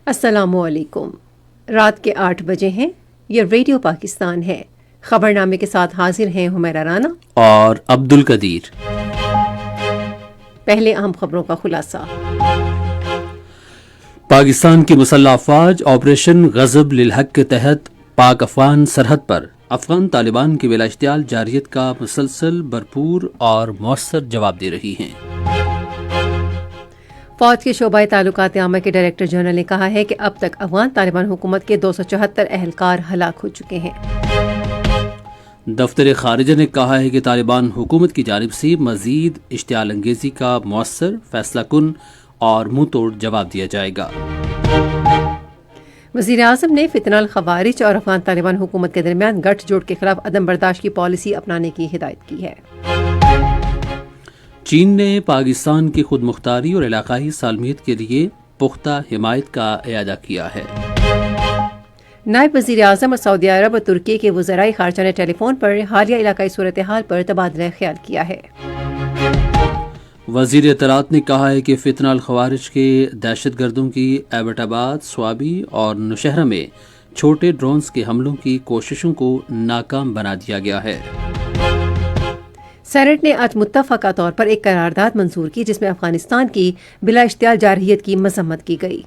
السلام علیکم۔ رات کے 8 بجے ہیں۔ یہ ریڈیو پاکستان ہے۔ خبرنامے کے ساتھ حاضر ہیں حمیرہ رانا اور عبد القدیر۔ پہلے اہم خبروں کا خلاصہ۔ پاکستان کی مسلح افواج آپریشن غضب للحق کے تحت پاک افغان سرحد پر افغان طالبان کی بلا اشتعال جارحیت کا مسلسل، بھرپور اور مؤثر جواب دے رہی ہیں۔ فوج کے شعبہ تعلقات عامہ کے ڈائریکٹر جنرل نے کہا ہے کہ اب تک افغان طالبان حکومت کے 274 اہلکار ہلاک ہو چکے ہیں۔ دفتر خارجہ نے کہا ہے کہ طالبان حکومت کی جانب سے مزید اشتعال انگیزی کا مؤثر، فیصلہ کن اور منہ توڑ جواب دیا جائے گا۔ وزیر اعظم نے فتنہ الخوارج اور افغان طالبان حکومت کے درمیان گٹھ جوڑ کے خلاف عدم برداشت کی پالیسی اپنانے کی ہدایت کی ہے۔ چین نے پاکستان کی خود مختاری اور علاقائی سالمیت کے لیے پختہ حمایت کا اعادہ کیا ہے۔ نائب وزیر اعظم اور سعودی عرب اور ترکی کے وزرائے خارجہ نے ٹیلی فون پر حالیہ علاقائی صورتحال پر تبادلہ خیال کیا ہے۔ وزیر اطلاعات نے کہا ہے کہ فتنہ الخوارج کے دہشت گردوں کی ایبٹ آباد، سوابی اور نوشہرہ میں چھوٹے ڈرونز کے حملوں کی کوششوں کو ناکام بنا دیا گیا ہے۔ سینٹ نے آج متفقہ طور پر ایک قرارداد منظور کی جس میں افغانستان کی بلا اشتعال جارحیت کی مذمت کی گئی۔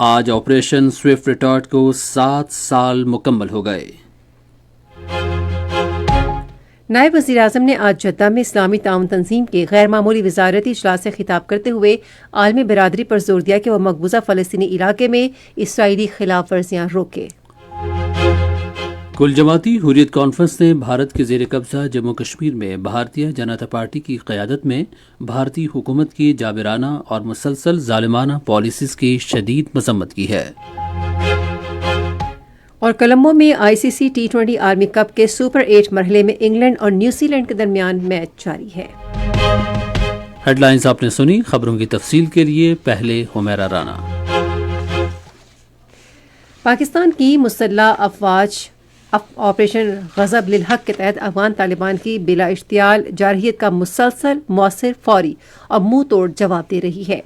آج آپریشن سوئفٹ ریٹارٹ کو 7 سال مکمل ہو گئے۔ نائب وزیر اعظم نے آج جدہ میں اسلامی تعاون تنظیم کے غیر معمولی وزارتی اجلاس سے خطاب کرتے ہوئے عالمی برادری پر زور دیا کہ وہ مقبوضہ فلسطینی علاقے میں اسرائیلی خلاف ورزیاں روکے۔ کل جماعتی حریت کانفرنس نے بھارت کے زیر قبضہ جموں کشمیر میں بھارتیہ جنتا پارٹی کی قیادت میں بھارتی حکومت کی جابرانہ اور مسلسل ظالمانہ پالیسیز کی شدید مذمت کی ہے۔ اور کولمبو میں آئی سی سی T20 عالمی کپ کے سپر 8 مرحلے میں انگلینڈ اور نیوزی لینڈ کے درمیان میچ جاری ہے۔ ہیڈ لائنز آپ نے سنی۔ خبروں کی تفصیل کے لیے پہلے حمیرہ رانا۔ پاکستان کی مسلح افواج آپریشن غضب للحق کے تحت افغان طالبان کی بلا اشتعال جارحیت کا مسلسل، مؤثر، فوری اور منہ توڑ جواب دے رہی ہے۔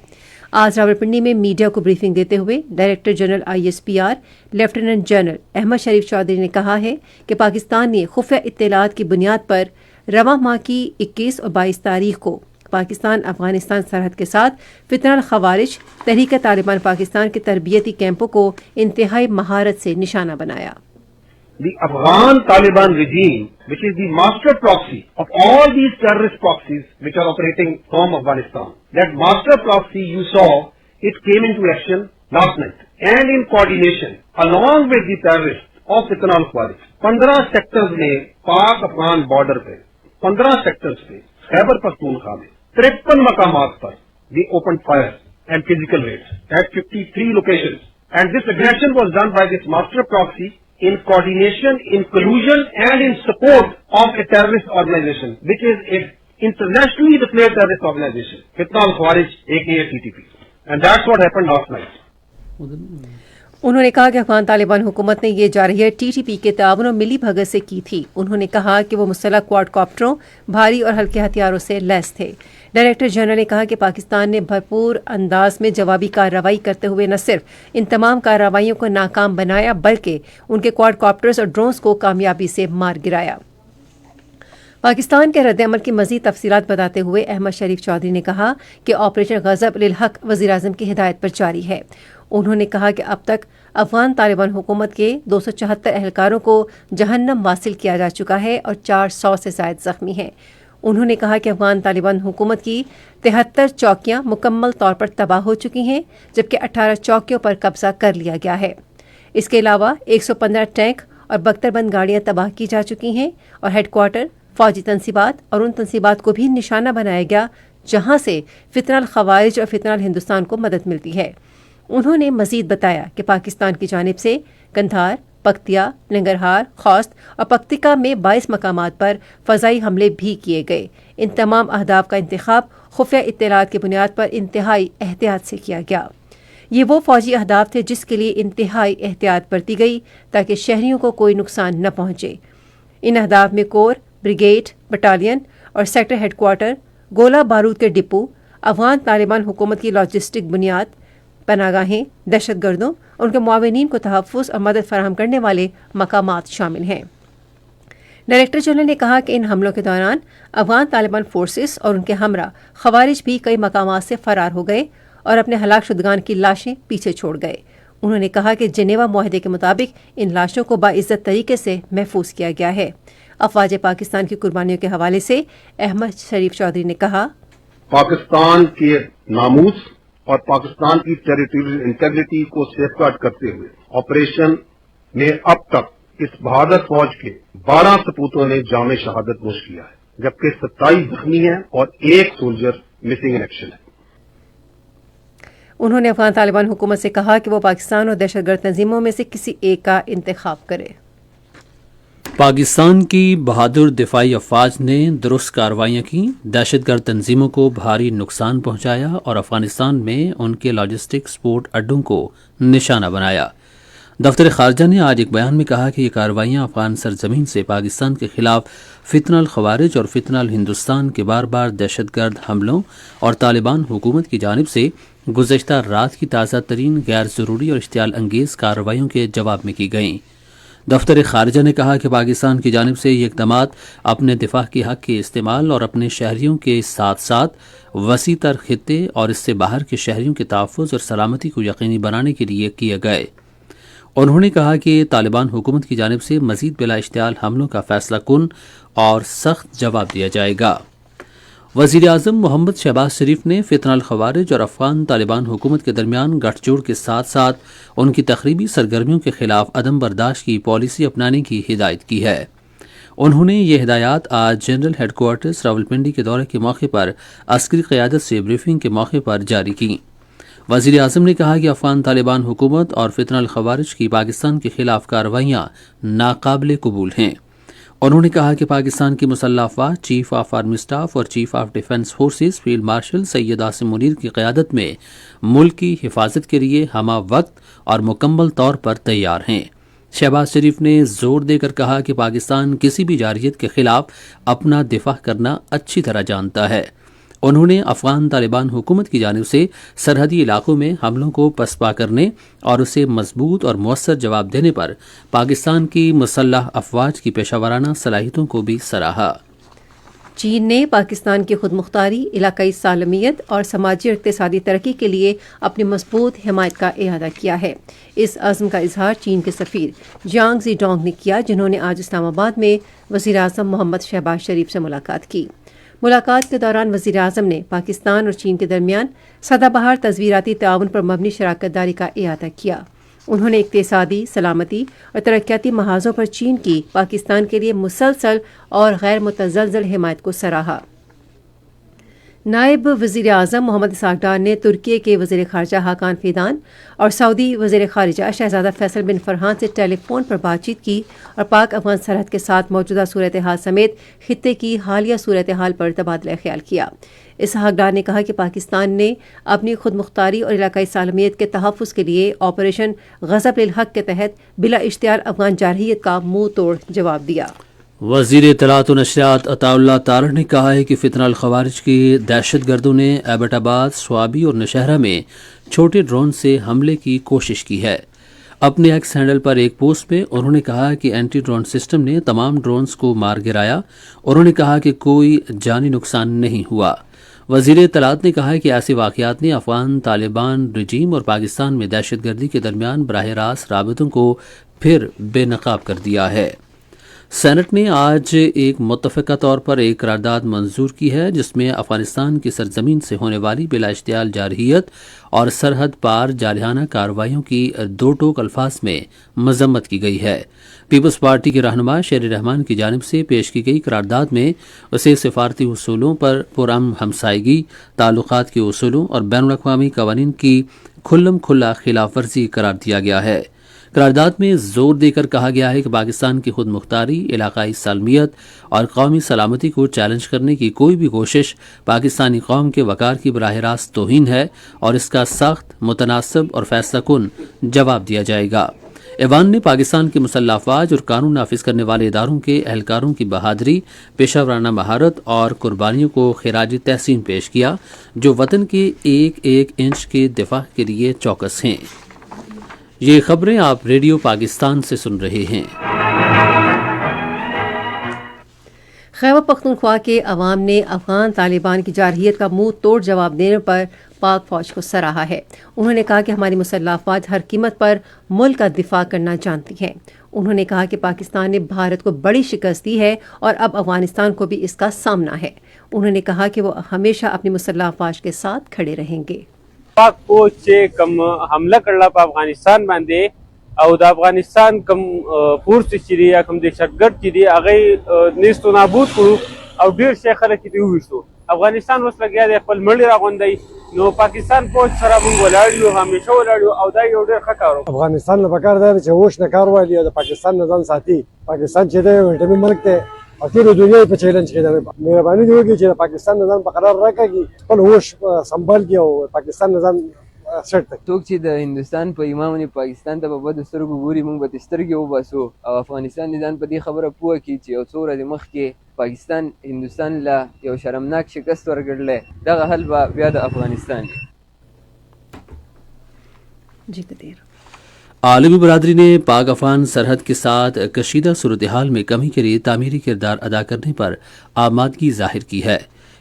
آج راولپنڈی میں میڈیا کو بریفنگ دیتے ہوئے director general ISPR lieutenant general Ahmed Sharif Chaudhry نے کہا ہے کہ پاکستان نے خفیہ اطلاعات کی بنیاد پر رواں ماہ کی 21 اور 22 تاریخ کو پاکستان افغانستان سرحد کے ساتھ فتنہ الخوارج تحریک طالبان پاکستان کے تربیتی کیمپوں کو انتہائی مہارت سے نشانہ بنایا۔ The Afghan Taliban regime, which is the master proxy of all these terrorist proxies which are operating from Afghanistan, that master proxy you saw, it came into action last night and in coordination along with the terrorists of Fitna al-Khawarij. 15 sectors میں Pak Afghan border پہ 15 sectors پہ خیبر پختونخوا میں 53 مقامات پر they opened fire and physical raids at 53 locations, and this aggression was done by this master proxy in coordination, in collusion and in support of a terrorist organization which is an internationally declared terrorist organization, Fitna al-Khawarij aka TTP, and that's what happened last night. انہوں نے کہا کہ افغان طالبان حکومت نے یہ جارحیت TTP کے تعاون اور ملی بھگت سے کی تھی۔ انہوں نے کہا کہ وہ مسلح کوارڈ کاپٹروں، بھاری اور ہلکے ہتھیاروں سے لیس تھے۔ ڈائریکٹر جنرل نے کہا کہ پاکستان نے بھرپور انداز میں جوابی کارروائی کرتے ہوئے نہ صرف ان تمام کارروائیوں کو ناکام بنایا بلکہ ان کے کوارڈ کاپٹرز اور ڈرونز کو کامیابی سے مار گرایا۔ پاکستان کے رد عمل کی مزید تفصیلات بتاتے ہوئے احمد شریف چودھری نے کہا کہ آپریشن غضب للحق وزیر اعظم کی ہدایت پر جاری ہے۔ انہوں نے کہا کہ اب تک افغان طالبان حکومت کے 274 اہلکاروں کو جہنم واصل کیا جا چکا ہے اور 400 سے زائد زخمی ہیں۔ انہوں نے کہا کہ افغان طالبان حکومت کی 73 چوکیاں مکمل طور پر تباہ ہو چکی ہیں جبکہ 18 چوکیوں پر قبضہ کر لیا گیا ہے۔ اس کے علاوہ 115 ٹینک اور بختر بند گاڑیاں تباہ کی جا چکی ہیں اور ہیڈ کوارٹر، فوجی تنصیبات اور ان تنصیبات کو بھی نشانہ بنایا گیا جہاں سے فتنہ الخوارج اور فتنہ الہندوستان کو مدد ملتی ہے۔ انہوں نے مزید بتایا کہ پاکستان کی جانب سے قندھار، پکتیا، ننگرہار، خوست اور پکتیکا میں 22 مقامات پر فضائی حملے بھی کیے گئے۔ ان تمام اہداف کا انتخاب خفیہ اطلاعات کی بنیاد پر انتہائی احتیاط سے کیا گیا۔ یہ وہ فوجی اہداف تھے جس کے لیے انتہائی احتیاط برتی گئی تاکہ شہریوں کو کوئی نقصان نہ پہنچے۔ ان اہداف میں کور، بریگیڈ، بٹالین اور سیکٹر ہیڈ کوارٹر، گولہ بارود کے ڈپو، افغان طالبان حکومت کی لاجسٹک بنیاد، پناہ گاہیں، دہشت گردوں، ان کے معاونین کو تحفظ اور مدد فراہم کرنے والے مقامات شامل ہیں۔ ڈائریکٹر جنرل نے کہا کہ ان حملوں کے دوران افغان طالبان فورسز اور ان کے ہمراہ خوارج بھی کئی مقامات سے فرار ہو گئے اور اپنے ہلاک شدگان کی لاشیں پیچھے چھوڑ گئے۔ انہوں نے کہا کہ جنیوا معاہدے کے مطابق ان لاشوں کو باعزت طریقے سے محفوظ کیا گیا ہے۔ افواج پاکستان کی قربانیوں کے حوالے سے احمد شریف چودھری نے کہا، پاکستان کے ناموس اور پاکستان کی ٹیریٹوریل انٹیگریٹی کو سیف گارڈ کرتے ہوئے آپریشن میں اب تک اس بہادر فوج کے 12 سپوتوں نے جام شہادت نوش کیا ہے، جبکہ 27 زخمی ہیں اور 1 سولجر مسنگ ان ایکشن ہے۔ انہوں نے افغان طالبان حکومت سے کہا کہ وہ پاکستان اور دہشت گرد تنظیموں میں سے کسی ایک کا انتخاب کرے۔ پاکستان کی بہادر دفاعی افواج نے درست کارروائیاں کی، دہشت گرد تنظیموں کو بھاری نقصان پہنچایا اور افغانستان میں ان کے لاجسٹک سپورٹ اڈوں کو نشانہ بنایا۔ دفتر خارجہ نے آج ایک بیان میں کہا کہ یہ کارروائیاں افغان سرزمین سے پاکستان کے خلاف فتنہ الخوارج اور فتنہ الہندوستان کے بار بار دہشت گرد حملوں اور طالبان حکومت کی جانب سے گزشتہ رات کی تازہ ترین غیر ضروری اور اشتعال انگیز کارروائیوں کے جواب میں کی گئیں۔ دفتر خارجہ نے کہا کہ پاکستان کی جانب سے یہ اقدامات اپنے دفاع کے حق کے استعمال اور اپنے شہریوں کے ساتھ ساتھ وسیع تر خطے اور اس سے باہر کے شہریوں کے تحفظ اور سلامتی کو یقینی بنانے کے لیے کیے گئے۔ انہوں نے کہا کہ طالبان حکومت کی جانب سے مزید بلا اشتعال حملوں کا فیصلہ کن اور سخت جواب دیا جائے گا۔ وزیر اعظم محمد شہباز شریف نے فتنہ الخوارج اور افغان طالبان حکومت کے درمیان گٹھ جوڑ کے ساتھ ساتھ ان کی تخریبی سرگرمیوں کے خلاف عدم برداشت کی پالیسی اپنانے کی ہدایت کی ہے۔ انہوں نے یہ ہدایات آج جنرل ہیڈ کوارٹرز راولپنڈی کے دورے کے موقع پر عسکری قیادت سے بریفنگ کے موقع پر جاری کی۔ وزیر اعظم نے کہا کہ افغان طالبان حکومت اور فتنہ الخوارج کی پاکستان کے خلاف کارروائیاں ناقابل قبول ہیں۔ انہوں نے کہا کہ پاکستان کی مسلح افواج چیف آف آرمی اسٹاف اور chief of defence forces field marshal Syed Asim Munir کی قیادت میں ملک کی حفاظت کے لیے ہمہ وقت اور مکمل طور پر تیار ہیں۔ شہباز شریف نے زور دے کر کہا کہ پاکستان کسی بھی جارحیت کے خلاف اپنا دفاع کرنا اچھی طرح جانتا ہے۔ انہوں نے افغان طالبان حکومت کی جانب سے سرحدی علاقوں میں حملوں کو پسپا کرنے اور اسے مضبوط اور مؤثر جواب دینے پر پاکستان کی مسلح افواج کی پیشہ ورانہ صلاحیتوں کو بھی سراہا۔ چین نے پاکستان کی خود مختاری، علاقائی سالمیت اور سماجی اور اقتصادی ترقی کے لیے اپنی مضبوط حمایت کا اعادہ کیا ہے۔ اس عزم کا اظہار چین کے سفیر جانگ زی ڈونگ نے کیا، جنہوں نے آج اسلام آباد میں وزیر اعظم محمد شہباز شریف سے ملاقات کی۔ ملاقات کے دوران وزیر اعظم نے پاکستان اور چین کے درمیان سدا بہار تصویراتی تعاون پر مبنی شراکت داری کا اعادہ کیا۔ انہوں نے اقتصادی، سلامتی اور ترقیاتی محاذوں پر چین کی پاکستان کے لیے مسلسل اور غیر متزلزل حمایت کو سراہا۔ نائب وزیر اعظم محمد اسحاق ڈار نے ترکی کے وزیر خارجہ حاکان فیدان اور سعودی وزیر خارجہ شہزادہ فیصل بن فرحان سے ٹیلی فون پر بات چیت کی اور پاک افغان سرحد کے ساتھ موجودہ صورتحال سمیت خطے کی حالیہ صورتحال پر تبادلہ خیال کیا۔ اسحاق ڈار نے کہا کہ پاکستان نے اپنی خود مختاری اور علاقائی سالمیت کے تحفظ کے لیے آپریشن غضب للحق کے تحت بلا اشتعال افغان جارحیت کا منہ توڑ جواب دیا۔ وزیر اطلاعات و نشریات عطا اللہ طارق نے کہا ہے کہ فتنہ الخوارج کے دہشت گردوں نے ایبٹ آباد، سوابی اور نشہرہ میں چھوٹے ڈرون سے حملے کی کوشش کی ہے۔ اپنے ایکس ہینڈل پر ایک پوسٹ میں انہوں نے کہا کہ اینٹی ڈرون سسٹم نے تمام ڈرونز کو مار گرایا۔ انہوں نے کہا کہ کوئی جانی نقصان نہیں ہوا۔ وزیر اطلاعات نے کہا کہ ایسے واقعات نے افغان طالبان رجیم اور پاکستان میں دہشت گردی کے درمیان براہ راست رابطوں کو پھر بے نقاب کر دیا ہے۔ سینٹ نے آج ایک متفقہ طور پر ایک قرارداد منظور کی ہے جس میں افغانستان کی سرزمین سے ہونے والی بلا اشتعال جارحیت اور سرحد پار جارحانہ کارروائیوں کی دو ٹوک الفاظ میں مذمت کی گئی ہے۔ پیپلز پارٹی کے رہنما شیر رحمان کی جانب سے پیش کی گئی قرارداد میں اسے سفارتی اصولوں پر پرامن ہمسائیگی، تعلقات کے اصولوں اور بین الاقوامی قوانین کی کھلم کھلا خلاف ورزی قرار دیا گیا ہے۔ قرارداد میں زور دے کر کہا گیا ہے کہ پاکستان کی خود مختاری، علاقائی سالمیت اور قومی سلامتی کو چیلنج کرنے کی کوئی بھی کوشش پاکستانی قوم کے وقار کی براہ راست توہین ہے اور اس کا سخت، متناسب اور فیصلہ کن جواب دیا جائے گا۔ ایوان نے پاکستان کی مسلح افواج اور قانون نافذ کرنے والے اداروں کے اہلکاروں کی بہادری، پیشہ ورانہ مہارت اور قربانیوں کو خراج تحسین پیش کیا، جو وطن کے ایک ایک انچ کے دفاع کے لیے چوکس ہیں۔ یہ خبریں آپ ریڈیو پاکستان سے سن رہے ہیں۔ خیبر پختونخوا کے عوام نے افغان طالبان کی جارحیت کا منہ توڑ جواب دینے پر پاک فوج کو سراہا ہے۔ انہوں نے کہا کہ ہماری مسلح افواج ہر قیمت پر ملک کا دفاع کرنا جانتی ہیں۔ انہوں نے کہا کہ پاکستان نے بھارت کو بڑی شکست دی ہے اور اب افغانستان کو بھی اس کا سامنا ہے۔ انہوں نے کہا کہ وہ ہمیشہ اپنی مسلح افواج کے ساتھ کھڑے رہیں گے۔ پاک فوج چې کم حمله کړله په افغانستان باندې او د افغانستان کم فورس چې دی یا کم دهشتګرد چې دی هغه نیست و نابود کړو او ډیر شي خلک دې وویشتو۔ افغانستان اوس لګیا دی خپل مړي راغونډي، نو پاکستان فوج سره موږ ولاړ یو، همیشه ولاړ یو او دا یو ډیر ښه کار و۔ افغانستان له پکار دی چې هوش نه کار والی او د پاکستان نه ځان ساتي۔ پاکستان چې دی ویټامین ملک دی او ټول دنیا په چیلنج کې ده، مهرباني دې وکړي چې پاکستان نظام په قرار راکړي، خپل هوش سنبال کړي او پاکستان نظام سیټ کړي۔ څوک چې د هندوستان په ایمان باندې پاکستان ته په بدو سترګو ګوري، موږ به سترګې وباسو او افغانستان دې ځان په دې خبره پوه کړي چې یو څو ورځې مخکې پاکستان هندوستان له یو شرمناک شکست ورکړلی، دغه حل به بیا د افغانستان جی قدیر۔ عالمی برادری نے پاک افغان سرحد کے ساتھ کشیدہ صورتحال میں کمی کے لیے تعمیری کردار ادا کرنے پر آمادگی ظاہر کی ہے۔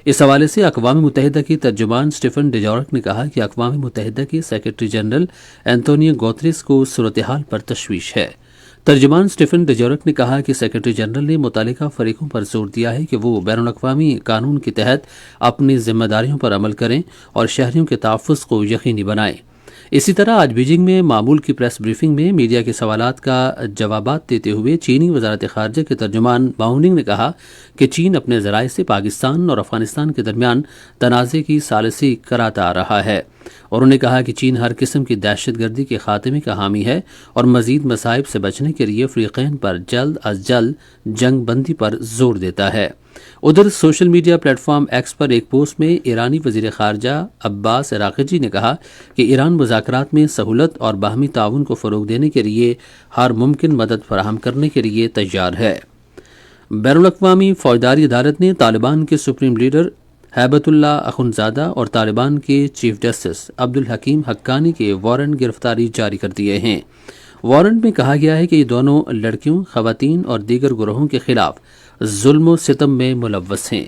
اس حوالے سے اقوام متحدہ کے ترجمان اسٹیفن ڈیجورک نے کہا کہ اقوام متحدہ کے سیکرٹری جنرل اینٹونیو گوتریس کو صورتحال پر تشویش ہے۔ ترجمان اسٹیفن ڈیجورک نے کہا کہ سیکرٹری جنرل نے متعلقہ فریقوں پر زور دیا ہے کہ وہ بین الاقوامی قانون کے تحت اپنی ذمہ داریوں پر عمل کریں اور شہریوں کے تحفظ کو یقینی بنائیں۔ اسی طرح آج بیجنگ میں معمول کی پریس بریفنگ میں میڈیا کے سوالات کا جوابات دیتے ہوئے چینی وزارت خارجہ کے ترجمان باؤننگ نے کہا کہ چین اپنے ذرائع سے پاکستان اور افغانستان کے درمیان تنازع کی ثالثی کراتا آ رہا ہے۔ اور انہوں نے کہا کہ چین ہر قسم کی دہشت گردی کے خاتمے کا حامی ہے اور مزید مصائب سے بچنے کے لیے فریقین پر جلد از جلد جنگ بندی پر زور دیتا ہے۔ ادھر social media platform X پر ایک پوسٹ میں ایرانی وزیر خارجہ عباس عراقچی نے کہا کہ ایران مذاکرات میں سہولت اور باہمی تعاون کو فروغ دینے کے لیے ہر ممکن مدد فراہم کرنے کے لیے تیار ہے۔ بین الاقوامی فوجداری عدالت نے طالبان کے سپریم لیڈر ہیبت اللہ اخنزادہ اور طالبان کے چیف جسٹس عبدالحکیم حقانی کے وارنٹ گرفتاری جاری کر دیے ہیں۔ وارنٹ میں کہا گیا ہے کہ یہ دونوں لڑکیوں، خواتین اور دیگر گروہوں کے خلاف ظلم و ستم میں ملوث ہیں۔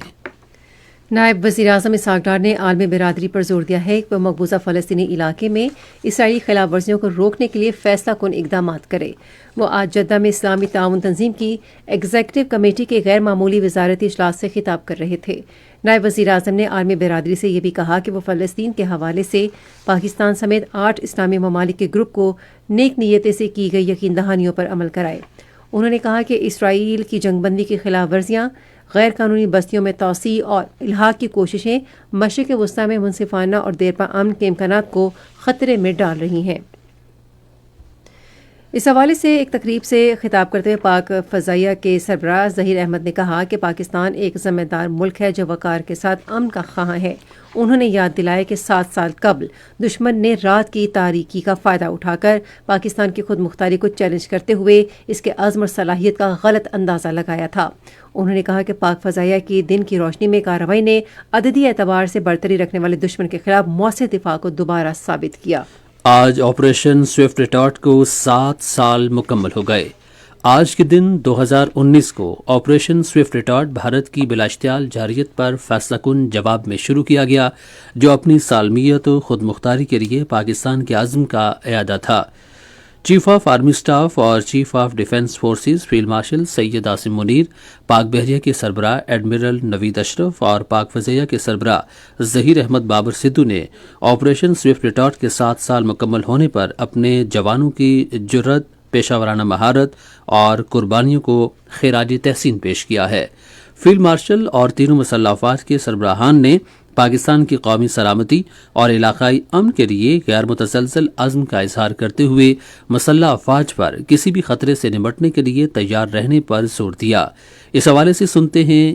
نائب وزیر اعظم اسحاق ڈار نے عالمی برادری پر زور دیا ہے کہ وہ مقبوضہ فلسطینی علاقے میں اسرائیلی خلاف ورزیوں کو روکنے کے لیے فیصلہ کن اقدامات کرے۔ وہ آج جدہ میں اسلامی تعاون تنظیم کی ایگزیکٹو کمیٹی کے غیر معمولی وزارتی اجلاس سے خطاب کر رہے تھے۔ نائب وزیر اعظم نے عالمی برادری سے یہ بھی کہا کہ وہ فلسطین کے حوالے سے پاکستان سمیت 8 اسلامی ممالک کے گروپ کو نیک نیتی سے کی گئی یقین دہانیوں پر عمل کرائے۔ انہوں نے کہا کہ اسرائیل کی جنگ بندی کی خلاف ورزیاں، غیر قانونی بستیوں میں توسیع اور الحاق کی کوششیں مشرق وسطیٰ میں منصفانہ اور دیرپا امن کے امکانات کو خطرے میں ڈال رہی ہیں۔ اس حوالے سے ایک تقریب سے خطاب کرتے ہوئے پاک فضائیہ کے سربراہ ظہیر احمد نے کہا کہ پاکستان ایک ذمہ دار ملک ہے جو وقار کے ساتھ امن کا خواہاں ہے۔ انہوں نے یاد دلایا کہ 7 سال قبل دشمن نے رات کی تاریکی کا فائدہ اٹھا کر پاکستان کی خود مختاری کو چیلنج کرتے ہوئے اس کے عزم اور صلاحیت کا غلط اندازہ لگایا تھا۔ انہوں نے کہا کہ پاک فضائیہ کی دن کی روشنی میں کارروائی نے عددی اعتبار سے برتری رکھنے والے دشمن کے خلاف مؤثر دفاع کو دوبارہ ثابت کیا۔ آج آپریشن سوئفٹ ریٹارٹ کو 7 سال مکمل ہو گئے۔ آج کے دن 2019 کو آپریشن سوئفٹ ریٹارٹ بھارت کی بلا اشتعال جارحیت پر فیصلہ کن جواب میں شروع کیا گیا، جو اپنی سالمیت و خود مختاری کے لیے پاکستان کے عزم کا اعادہ تھا۔ چیف آف آرمی سٹاف اور chief of defence forces field marshal Syed Asim Munir, Pak بحریہ کے سربراہ ایڈمرل نوید اشرف اور پاک فضائیہ کے سربراہ ظہیر احمد بابر سدھو نے آپریشن سوئفٹ ریٹارٹ کے 7 سال مکمل ہونے پر اپنے جوانوں کی جرات، پیشہ ورانہ مہارت اور قربانیوں کو خراج تحسین پیش کیا ہے۔ فیلڈ مارشل اور تینوں مسلح افواج کے سربراہان نے پاکستان کی قومی سلامتی اور علاقائی امن کے لیے غیر متزلزل عزم کا اظہار کرتے ہوئے مسلح افواج پر کسی بھی خطرے سے نمٹنے کے لیے تیار رہنے پر زور دیا۔ اس حوالے سے سنتے ہیں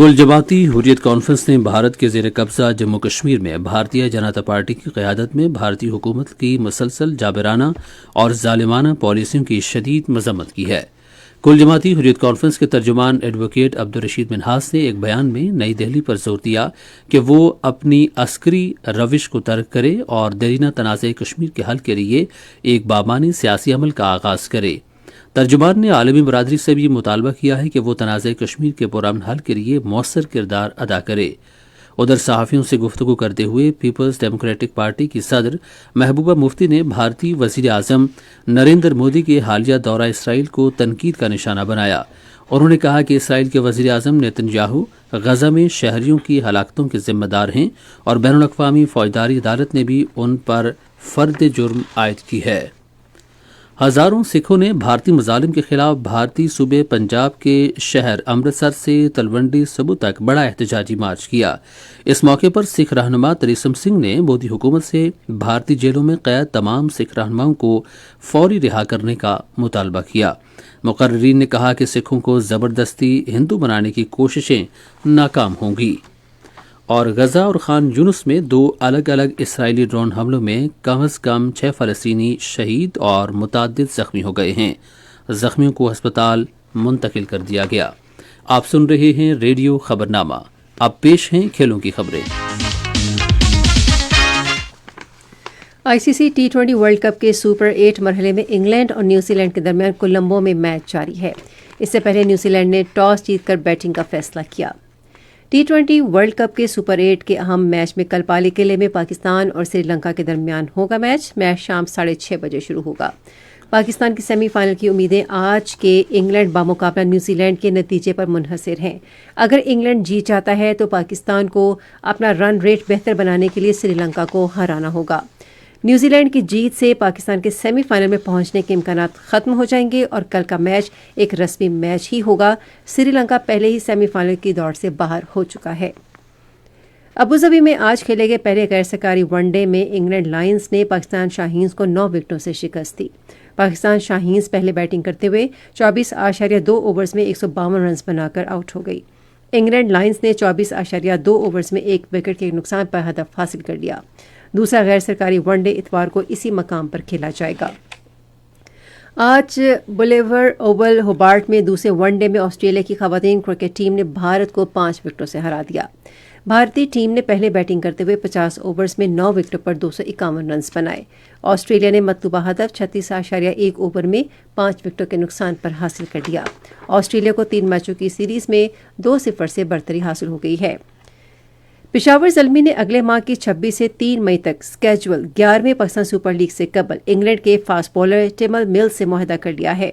کل جماعتی حریت کانفرنس نے بھارت کے زیر قبضہ جموں کشمیر میں بھارتیہ جنتا پارٹی کی قیادت میں بھارتی حکومت کی مسلسل جابرانہ اور ظالمانہ پالیسیوں کی شدید مذمت کی ہے۔ کل جماعتی حریت کانفرنس کے ترجمان ایڈوکیٹ عبدالرشید منہاس نے ایک بیان میں نئی دہلی پر زور دیا کہ وہ اپنی عسکری روش کو ترک کرے اور دیرینہ تنازع کشمیر کے حل کے لیے ایک بامعنی سیاسی عمل کا آغاز کرے۔ ترجمان نے عالمی برادری سے بھی مطالبہ کیا ہے کہ وہ تنازع کشمیر کے پرامن حل کے لیے مؤثر کردار ادا کرے۔ ادھر صحافیوں سے گفتگو کرتے ہوئے پیپلز ڈیموکریٹک پارٹی کی صدر محبوبہ مفتی نے بھارتی وزیر اعظم نریندر مودی کے حالیہ دورہ اسرائیل کو تنقید کا نشانہ بنایا۔ انہوں نے کہا کہ اسرائیل کے وزیر اعظم نیتن یاہو غزہ میں شہریوں کی ہلاکتوں کے ذمہ دار ہیں اور بین الاقوامی فوجداری عدالت نے بھی ان پر فرد جرم عائد کی ہے۔ ہزاروں سکھوں نے بھارتی مظالم کے خلاف بھارتی صوبے پنجاب کے شہر امرتسر سے تلونڈی سبو تک بڑا احتجاجی مارچ کیا۔ اس موقع پر سکھ رہنما تریسم سنگھ نے مودی حکومت سے بھارتی جیلوں میں قید تمام سکھ رہنماؤں کو فوری رہا کرنے کا مطالبہ کیا۔ مقررین نے کہا کہ سکھوں کو زبردستی ہندو بنانے کی کوششیں ناکام ہوں گی۔ اور غزہ اور خان یونس میں 2 الگ الگ اسرائیلی ڈرون حملوں میں کم از کم 6 فلسطینی شہید اور متعدد زخمی ہو گئے ہیں۔ زخمیوں کو ہسپتال منتقل کر دیا گیا۔ آپ سن رہے ہیں ریڈیو خبرنامہ۔ اب پیش ہیں کھیلوں کی خبریں۔ ICC T20 ورلڈ کپ کے سپر 8 مرحلے میں انگلینڈ اور نیوزی لینڈ کے درمیان کولمبو میں میچ جاری ہے۔ اس سے پہلے نیوزی لینڈ نے ٹاس جیت کر بیٹنگ کا فیصلہ کیا۔ T20 ورلڈ کپ کے سپر 8 کے اہم میچ میں کل پالی قلعے میں پاکستان اور سری لنکا کے درمیان ہوگا میچ شام 6:30 بجے شروع ہوگا۔ پاکستان کی سیمی فائنل کی امیدیں آج کے انگلینڈ بامقابلہ نیوزی لینڈ کے نتیجے پر منحصر ہیں۔ اگر انگلینڈ جیت جاتا ہے تو پاکستان کو اپنا رن ریٹ بہتر بنانے کے لیے سری لنکا کو ہرانا ہوگا۔ نیوزی لینڈ کی جیت سے پاکستان کے سیمی فائنل میں پہنچنے کے امکانات ختم ہو جائیں گے اور کل کا میچ ایک رسمی میچ ہی ہوگا۔ سری لنکا پہلے ہی سیمی فائنل کی دوڑ سے باہر ہو چکا ہے۔ ابوظہبی میں آج کھیلے گئے پہلے غیر سرکاری ون ڈے میں انگلینڈ لائنز نے پاکستان شاہینز کو 9 وکٹوں سے شکست دی۔ پاکستان شاہینز پہلے بیٹنگ کرتے ہوئے 24.2 اوورز میں 152 رنز بنا کر آؤٹ ہو گئی۔ انگلینڈ لائنز نے 24.2 اوورز میں 1 وکٹ کے نقصان پر ہدف حاصل کر لیا۔ دوسرا غیر سرکاری ون ڈے اتوار کو اسی مقام پر کھیلا جائے گا۔ آج بولیور اوول ہوبارٹ میں دوسرے ون ڈے میں آسٹریلیا کی خواتین کرکٹ ٹیم نے بھارت کو 5 وکٹوں سے ہرا دیا۔ بھارتی ٹیم نے پہلے بیٹنگ کرتے ہوئے 50 اوورز میں 9 وکٹوں پر 251 رنز بنائے۔ آسٹریلیا نے مطلوبہ ہدف 36.1 اوور میں 5 وکٹوں کے نقصان پر حاصل کر لیا۔ آسٹریلیا کو 3 میچوں کی سیریز میں 2-0 سے برتری حاصل ہو گئی ہے۔ پشاور زلمی نے اگلے ماہ کی 26 سے 3 مئی تک سکیجول 11ویں پاکستان سپر لیگ سے قبل انگلینڈ کے فاسٹ بالر ٹیمل ملز سے معاہدہ کر لیا ہے۔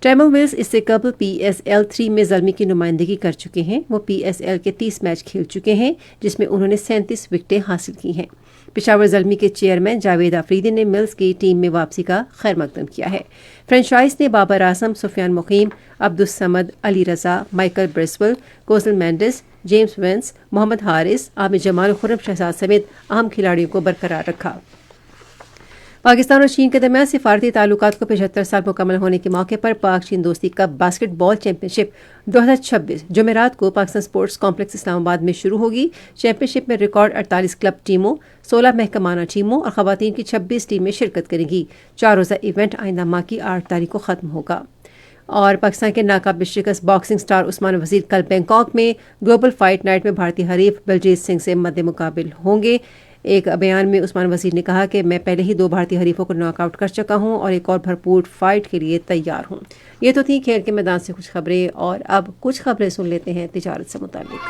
ٹیمل ملز اس سے قبل PSL 3 میں زلمی کی نمائندگی کر چکے ہیں۔ وہ PSL کے 30 میچ کھیل چکے ہیں جس میں انہوں نے 37 وکٹیں حاصل کی ہیں۔ پشاور زلمی کے چیئرمین جاوید آفریدی نے ملز کی ٹیم میں واپسی کا خیر مقدم کیا ہے۔ فرنچائز نے Babar Azam, Sufyan Muqeem, Abdul Samad, Ali Raza, Michael Bracewell, Kusal Mendis, James Vince, Muhammad Haris, Aamer Jamal اور خرم شہزاد سمیت اہم کھلاڑیوں کو برقرار رکھا۔ پاکستان اور چین کے درمیان سفارتی تعلقات کو 75 سال مکمل ہونے کے موقع پر پاک چین دوستی کپ باسکٹ بال چیمپئن شپ 2026 جمعرات کو پاکستان سپورٹس کمپلیکس اسلام آباد میں شروع ہوگی۔ چیمپئن شپ میں ریکارڈ 48 کلب ٹیموں، 16 محکمانہ ٹیموں اور خواتین کی 26 ٹیمیں شرکت کریں گی۔ 4 روزہ ایونٹ آئندہ ماہ کی 8 تاریخ کو ختم ہوگا۔ اور پاکستان کے ناقابل شکست باکسنگ سٹار عثمان وزیر کل بینکاک میں گلوبل فائٹ نائٹ میں بھارتی حریف بلجیت سنگھ سے مد مقابل ہوں گے۔ ایک بیان میں عثمان وزیر نے کہا کہ میں پہلے ہی 2 بھارتی حریفوں کو ناک آؤٹ کر چکا ہوں اور ایک اور بھرپور فائٹ کے لیے تیار ہوں۔ یہ تو تھی کھیل کے میدان سے کچھ خبریں، اور اب کچھ خبریں سن لیتے ہیں تجارت سے متعلق۔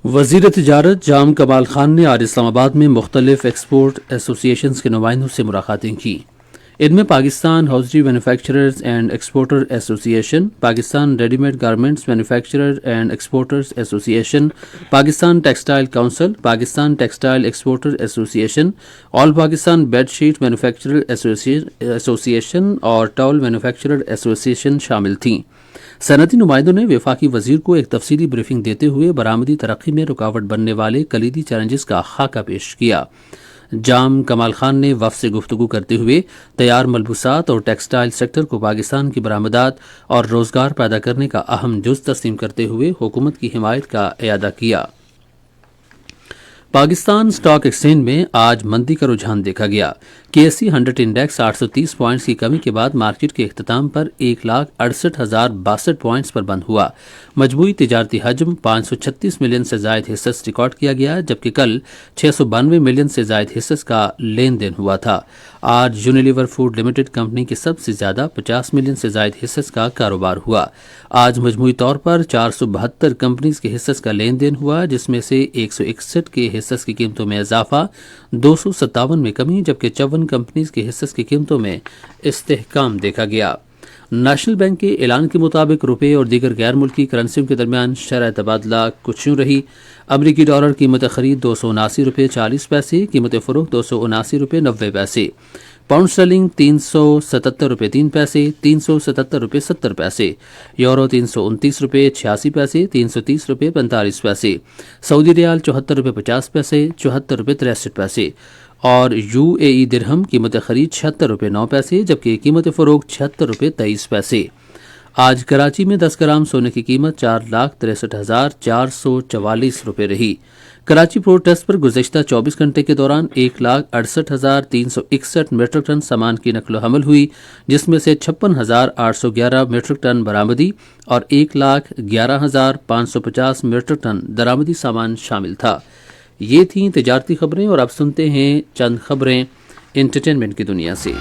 وزیر تجارت جام کمال خان نے آج اسلام آباد میں مختلف ایکسپورٹ ایسوسی ایشنز کے نمائندوں سے ملاقاتیں کی۔ ان میں Pakistan history manufacturers and exporter ایسوسی ایشن، Pakistan ready made garments manufacturer and exporters ایسوسی ایشن، Pakistan textile council, Pakistan textile exporter ایسوسی ایشن، آل پاکستان بیڈ شیٹ مینوفیکچرر ایسوسی ایشن اور ٹاول مینوفیکچرر ایسوسی ایشن شامل تھیں۔ صنعتی نمائندوں نے وفاقی وزیر کو ایک تفصیلی بریفنگ دیتے ہوئے برآمدی ترقی میں رکاوٹ بننے والے کلیدی چیلنجز کا خاکہ پیش کیا۔ جام کمال خان نے وفد سے گفتگو کرتے ہوئے تیار ملبوسات اور ٹیکسٹائل سیکٹر کو پاکستان کی برآمدات اور روزگار پیدا کرنے کا اہم جز تسلیم کرتے ہوئے حکومت کی حمایت کا اعادہ کیا۔ پاکستان اسٹاک ایکسچینج میں آج مندی کا رجحان دیکھا گیا۔ KSE 100 انڈیکس 830 پوائنٹس کی کمی کے بعد مارکیٹ کے اختتام پر 1,68,062 پوائنٹس پر بند ہوا۔ مجموعی تجارتی حجم 536 ملین سے زائد حصص ریکارڈ کیا گیا، جبکہ کل 692 ملین سے زائد حصص کا لین دین ہوا تھا۔ آج یونیلیور فوڈ لمیٹڈ کمپنی کے سب سے زیادہ 50 ملین سے زائد حصص کا کاروبار ہوا۔ آج مجموعی طور پر 472 کمپنیز کے حصص کا لین دین ہوا، جس میں سے 161 کے حصص کی قیمتوں میں اضافہ، 257 میں کمی، جبکہ 54 کمپنیز کے حصص کی قیمتوں میں استحکام دیکھا گیا۔ نیشنل بینک کے اعلان کے مطابق روپے اور دیگر غیر ملکی کرنسیوں کے درمیان شرح تبادلہ کچھ یوں رہی۔ امریکی ڈالر قیمت خرید 279 روپے 40 پیسے، قیمت فروخت 279 روپے 90 پیسے۔ پاؤنڈ اسٹرلنگ 377 روپے 3 پیسے، 377 روپے 70 پیسے۔ یورو 329 روپے 86 پیسے، 330 روپے 45 پیسے۔ سعودی ریال 74 روپے 50 پیسے، 74 روپے 63 پیسے۔ اور UAE درہم قیمت خرید 76 روپے 9 پیسے، جبکہ قیمت فروخت 76 روپے 23 پیسے۔ آج کراچی میں 10 گرام سونے کی قیمت 4,63,444 روپے رہی۔ کراچی پورٹ ٹرسٹ پر گزشتہ 24 گھنٹے کے دوران 1,68,361 میٹرک ٹن سامان کی نقل و حمل ہوئی، جس میں سے 56,811 میٹرک ٹن برآمدی اور 1,11,550 میٹرک ٹن درآمدی سامان شامل تھا۔ یہ تھیں تجارتی خبریں، اور اب سنتے ہیں چند خبریں انٹرٹینمنٹ کی دنیا سے۔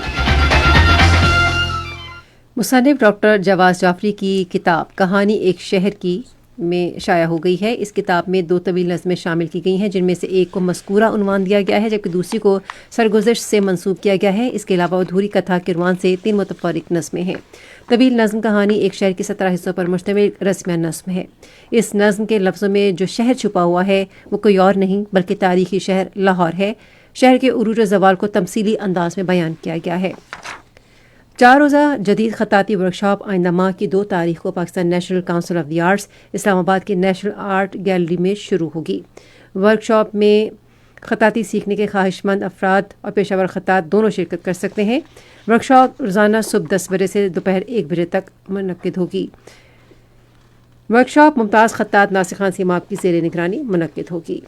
مصنف ڈاکٹر جواز جعفری کی کتاب کہانی ایک شہر کی میں شائع ہو گئی ہے۔ اس کتاب میں 2 طویل نظمیں شامل کی گئی ہیں، جن میں سے ایک کو مذکورہ عنوان دیا گیا ہے، جبکہ دوسری کو سرگزشت سے منسوب کیا گیا ہے۔ اس کے علاوہ ادھوری کتھا کے عنوان سے 3 متفرق نظمیں ہیں۔ طویل نظم کہانی ایک شہر کی 17 حصوں پر مشتمل رسمیہ نظم ہے۔ اس نظم کے لفظوں میں جو شہر چھپا ہوا ہے وہ کوئی اور نہیں بلکہ تاریخی شہر لاہور ہے۔ شہر کے عروج و زوال کو تمثیلی انداز میں بیان کیا گیا ہے۔ 4 روزہ جدید خطاطی ورکشاپ آئندہ ماہ کی 2 تاریخ کو Pakistan National Council of the Arts Islamabad کے نیشنل آرٹ گیلری میں شروع ہوگی۔ ورکشاپ میں خطاطی سیکھنے کے خواہش مند افراد اور پیشہ ور خطاط دونوں شرکت کر سکتے ہیں۔ ورکشاپ روزانہ صبح 10 بجے سے دوپہر 1 بجے تک منعقد ہوگی۔ ورکشاپ ممتاز خطاط ناصر خان سیماب کی زیر نگرانی منعقد ہوگی۔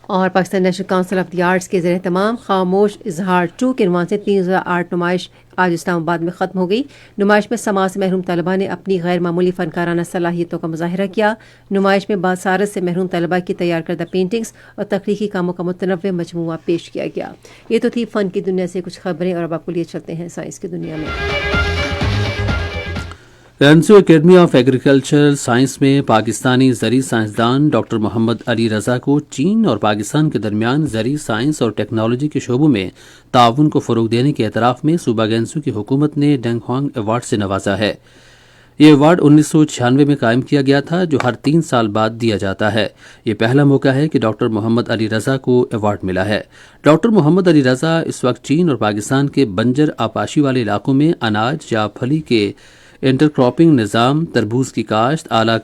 اور Pakistan National Council of the arts کے زیر اہتمام خاموش اظہار 2 کے عنوان سے 3 روزہ آرٹ نمائش آج اسلام آباد میں ختم ہو گئی۔ نمائش میں سماج سے محروم طلباء نے اپنی غیر معمولی فنکارانہ صلاحیتوں کا مظاہرہ کیا۔ نمائش میں باسارت سے محروم طلباء کی تیار کردہ پینٹنگز اور تخلیقی کاموں کا متنوع مجموعہ پیش کیا گیا۔ یہ تو تھی فن کی دنیا سے کچھ خبریں، اور اب آپ کو لیے چلتے ہیں سائنس کی دنیا میں۔ رینسو اکیڈمی آف ایگریکلچر سائنس میں پاکستانی زرعی سائنسدان ڈاکٹر محمد علی رضا کو چین اور پاکستان کے درمیان زرعی سائنس اور ٹیکنالوجی کے شعبوں میں تعاون کو فروغ دینے کے اعتراف میں صوبہ گینسو کی حکومت نے ڈینگ ہوانگ ایوارڈ سے نوازا ہے۔ یہ ایوارڈ 1996 میں قائم کیا گیا تھا، جو ہر 3 سال بعد دیا جاتا ہے۔ یہ پہلا موقع ہے کہ ڈاکٹر محمد علی رضا کو ایوارڈ ملا ہے۔ ڈاکٹر محمد علی رضا اس وقت چین اور پاکستان کے بنجر آبپاشی والے علاقوں میں اناج یا پھلی کے انٹر کراپنگ نظام، تربوز کی کاشت، اعلیٰ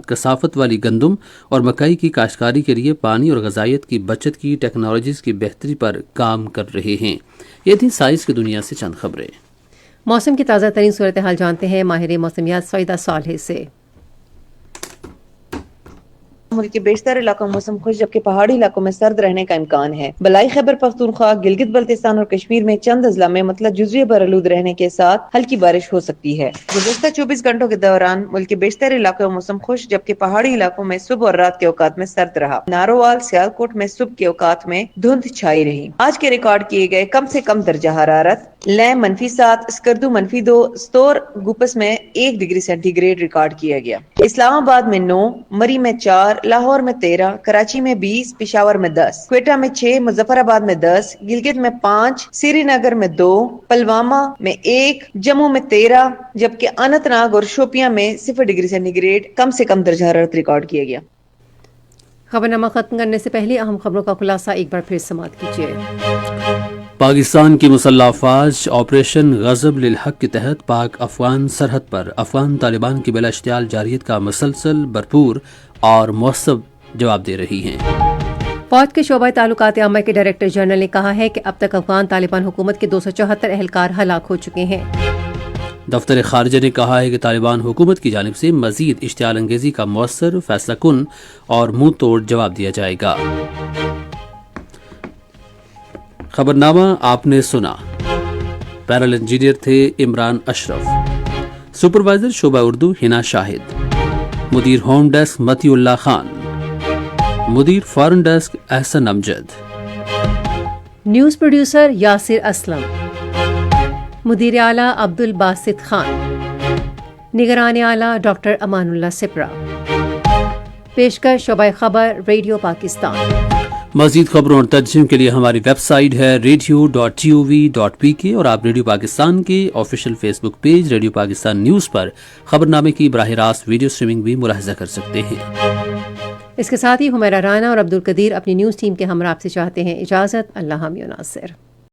کثافت والی گندم اور مکئی کی کاشتکاری کے لیے پانی اور غذائیت کی بچت کی ٹیکنالوجیز کی بہتری پر کام کر رہے ہیں۔ یہ تھی سائنس کی دنیا سے چند خبریں۔ موسم کی تازہ ترین صورتحال جانتے ہیں ماہر موسمیات سعیدہ صالح سے۔ ملک کے بیشتر علاقوں میں موسم خوش، جبکہ پہاڑی علاقوں میں سرد رہنے کا امکان ہے۔ بلائی خیبر پختونخوا، گلگت بلتستان اور کشمیر میں چند اضلاع میں مطلع جزوی برآلود رہنے کے ساتھ ہلکی بارش ہو سکتی ہے۔ گزشتہ 24 گھنٹوں کے دوران ملک کے بیشتر علاقوں میں موسم خوش، جبکہ پہاڑی علاقوں میں صبح اور رات کے اوقات میں سرد رہا۔ نارووال، سیالکوٹ میں صبح کے اوقات میں دھند چھائی رہی۔ آج کے ریکارڈ کیے گئے کم سے کم درجہ حرارت: لیں -7، اسکردو -2، ستور گوپس میں 1 ڈگری سینٹی گریڈ ریکارڈ کیا گیا۔ اسلام آباد میں 9، مری میں 4، لاہور میں 13، کراچی میں 20، پشاور میں 10، کوئٹہ میں 6، مظفر آباد میں 10، گلگت میں 5، سری نگر میں 2، پلوامہ میں 1، جموں میں 13، جبکہ اننت ناگ اور شوپیاں میں 0 ڈگری سینٹی گریڈ کم سے کم درجہ حرارت ریکارڈ کیا گیا۔ خبرنامہ ختم کرنے سے پہلے اہم خبروں کا خلاصہ ایک بار پھر سماعت کیجیے۔ پاکستان کی مسلح افواج آپریشن غضب للحق کے تحت پاک افغان سرحد پر افغان طالبان کی بلا اشتعال جارحیت کا مسلسل بھرپور اور مؤثر جواب دے رہی ہیں۔ فوج کے شعبہ تعلقات عامہ کے ڈائریکٹر جنرل نے کہا ہے کہ اب تک افغان طالبان حکومت کے 274 اہلکار ہلاک ہو چکے ہیں۔ دفتر خارجہ نے کہا ہے کہ طالبان حکومت کی جانب سے مزید اشتعال انگیزی کا مؤثر، فیصلہ کن اور منہ توڑ جواب دیا جائے گا۔ خبرنامہ آپ نے سنا۔ پیرل انجینئر تھے عمران اشرف، سپروائزر شعبہ اردو ہنا شاہد، مدیر ہوم ڈیسک متی اللہ خان، مدیر فارن ڈیسک احسن امجد، نیوز پروڈیوسر یاسر اسلم، مدیر اعلیٰ عبد الباسط خان، نگران اعلیٰ ڈاکٹر امان اللہ سپرا۔ پیشکش شعبہ خبر ریڈیو پاکستان۔ مزید خبروں اور ترجمے کے لیے ہماری ویب سائٹ ہے radio.gov.pk اور آپ ریڈیو پاکستان کے آفیشیل فیس بک پیج ریڈیو پاکستان نیوز پر خبرنامے کی براہ راست ویڈیو اسٹریمنگ بھی ملاحظہ کر سکتے ہیں۔ اس کے ساتھ ہی حمیرہ رانا اور عبد القدیر اپنی نیوز ٹیم کے ہمراہ سے چاہتے ہیں اجازت۔ اللہ حامی و ناصر۔